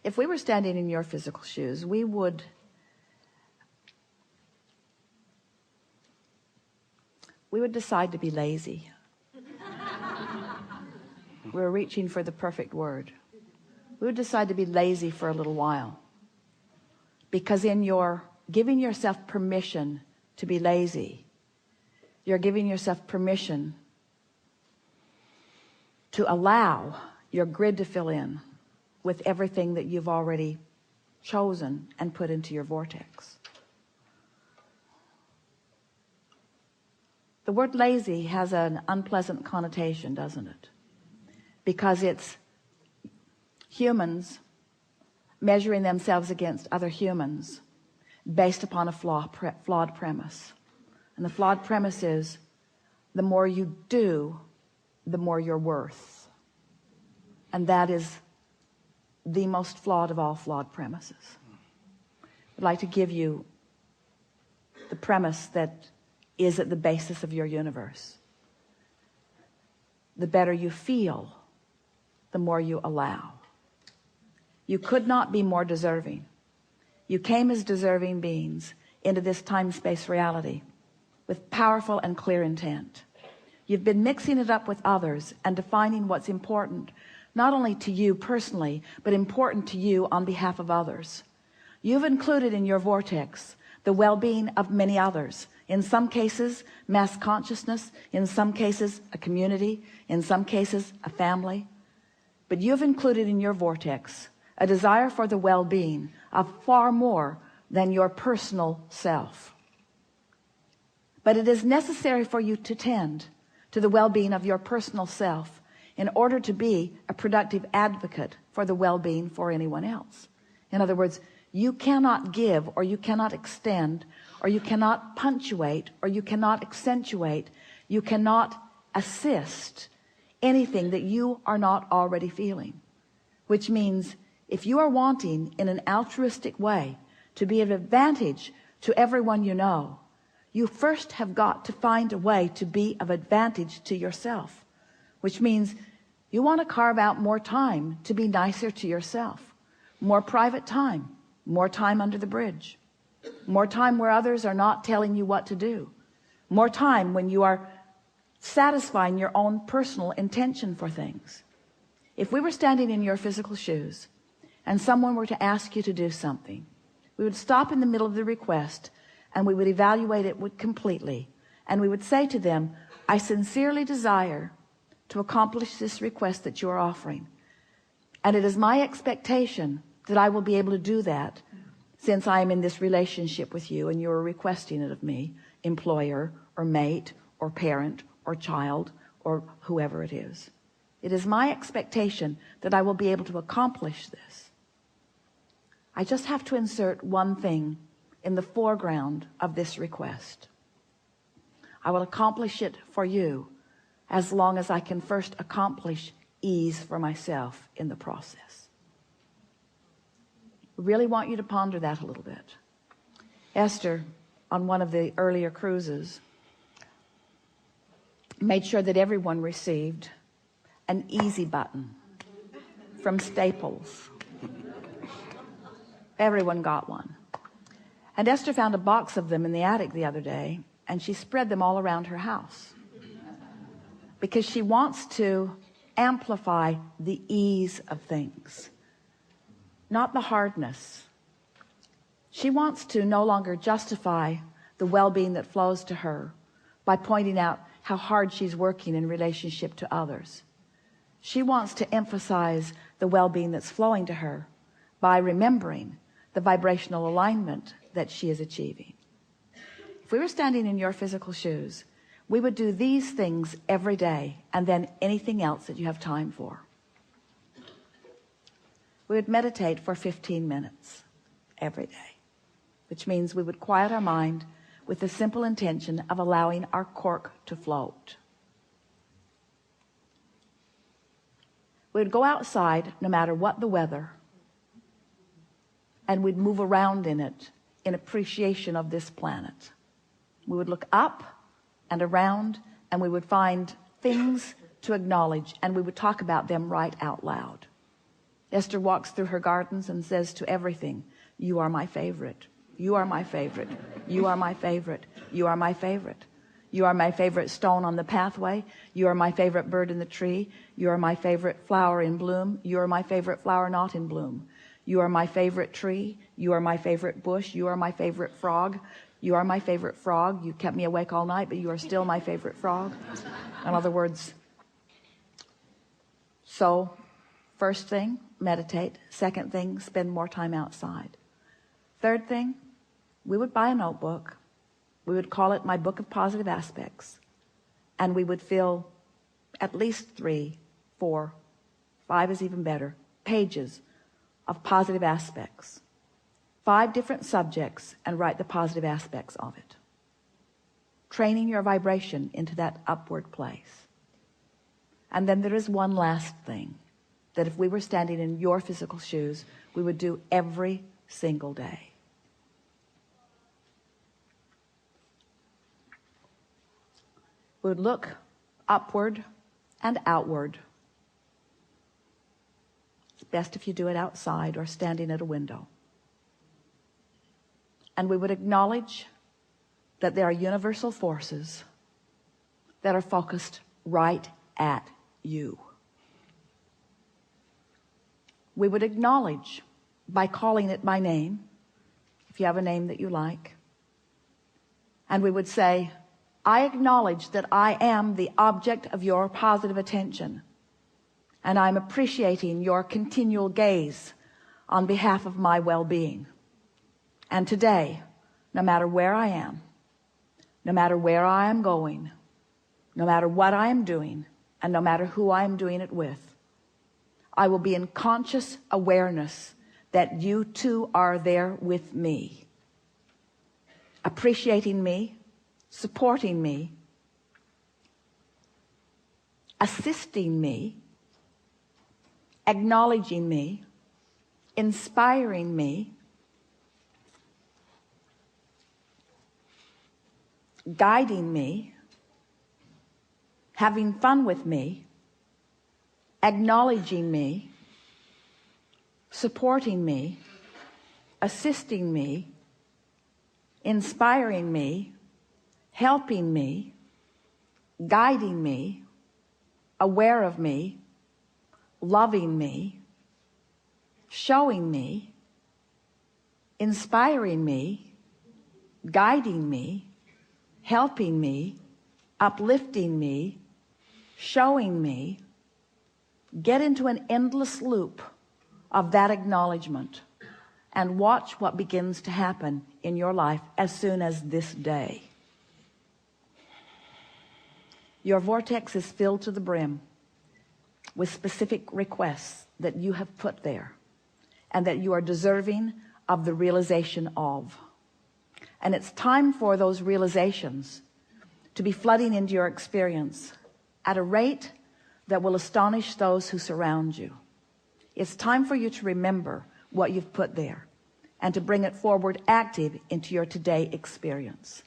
If we were standing in your physical shoes, we would decide to be lazy. We're reaching for the perfect word. We would decide to be lazy for a little while, because in your giving yourself permission to be lazy, you're giving yourself permission to allow your grid to fill in with everything that you've already chosen and put into your vortex. The word lazy has an unpleasant connotation, doesn't it? Because it's humans measuring themselves against other humans based upon a flawed premise. And the flawed premise is, the more you do, the more you're worth. And that is the most flawed of all flawed premises. I'd like to give you the premise that is at the basis of your universe. The better you feel, the more you allow. You could not be more deserving. You came as deserving beings into this time-space reality with powerful and clear intent. You've been mixing it up with others and defining what's important, not only to you personally, but important to you on behalf of others. You've included in your vortex the well-being of many others. In some cases, mass consciousness. In some cases, a community. In some cases, a family. But you've included in your vortex a desire for the well-being of far more than your personal self. But it is necessary for you to tend to the well-being of your personal self in order to be a productive advocate for the well-being for anyone else. In other words, you cannot give, or you cannot extend, or you cannot punctuate, or you cannot accentuate, you cannot assist anything that you are not already feeling. Which means, if you are wanting in an altruistic way to be of advantage to everyone you know, you first have got to find a way to be of advantage to yourself. Which means you want to carve out more time to be nicer to yourself. More private time. More time under the bridge. More time where others are not telling you what to do. More time when you are satisfying your own personal intention for things. If we were standing in your physical shoes and someone were to ask you to do something, we would stop in the middle of the request and we would evaluate it completely, and we would say to them, I sincerely desire to accomplish this request that you are offering, and it is my expectation that I will be able to do that, since I am in this relationship with you and you are requesting it of me, employer or mate or parent or child or whoever it is. It is my expectation that I will be able to accomplish this. I just have to insert one thing in the foreground of this request. I will accomplish it for you as long as I can first accomplish ease for myself in the process. I really want you to ponder that a little bit. Esther, on one of the earlier cruises, made sure that everyone received an easy button from Staples. Everyone got one. And Esther found a box of them in the attic the other day, and she spread them all around her house because she wants to amplify the ease of things, not the hardness. She wants to no longer justify the well-being that flows to her by pointing out how hard she's working in relationship to others. She wants to emphasize the well-being that's flowing to her by remembering the vibrational alignment that she is achieving. If we were standing in your physical shoes, we would do these things every day, and then anything else that you have time for. We would meditate for 15 minutes every day, which means we would quiet our mind with the simple intention of allowing our cork to float. We would go outside no matter what the weather, and we'd move around in it in appreciation of this planet. We would look up and around, and we would find things to acknowledge, and we would talk about them right out loud. Esther walks through her gardens and says to everything, you are my favorite. You are my favorite. You are my favorite. You are my favorite. You are my favorite stone on the pathway. You are my favorite bird in the tree. You are my favorite flower in bloom. You are my favorite flower not in bloom. You are my favorite tree. You are my favorite bush. You are my favorite frog. You are my favorite frog. You kept me awake all night, but you are still my favorite frog. In other words, so first thing, meditate. Second thing, spend more time outside. Third thing, we would buy a notebook. We would call it My Book of Positive Aspects. And we would fill at least 3, 4, 5 is even better, pages of positive aspects. 5 different subjects, and write the positive aspects of it. Training your vibration into that upward place. And then there is one last thing that if we were standing in your physical shoes, we would do every single day. We would look upward and outward. It's best if you do it outside or standing at a window. And we would acknowledge that there are universal forces that are focused right at you. We would acknowledge by calling it by name, if you have a name that you like. And we would say, I acknowledge that I am the object of your positive attention, and I'm appreciating your continual gaze on behalf of my well-being. And today, no matter where I am, no matter where I am going, no matter what I am doing, and no matter who I am doing it with, I will be in conscious awareness that you too are there with me, appreciating me, supporting me, assisting me, acknowledging me, inspiring me, guiding me, having fun with me, acknowledging me, supporting me, assisting me, inspiring me, helping me, guiding me, aware of me, loving me, showing me, inspiring me, guiding me, helping me, uplifting me, showing me. Get into an endless loop of that acknowledgement and watch what begins to happen in your life as soon as this day. Your vortex is filled to the brim with specific requests that you have put there and that you are deserving of the realization of. And it's time for those realizations to be flooding into your experience at a rate that will astonish those who surround you. It's time for you to remember what you've put there and to bring it forward active into your today experience.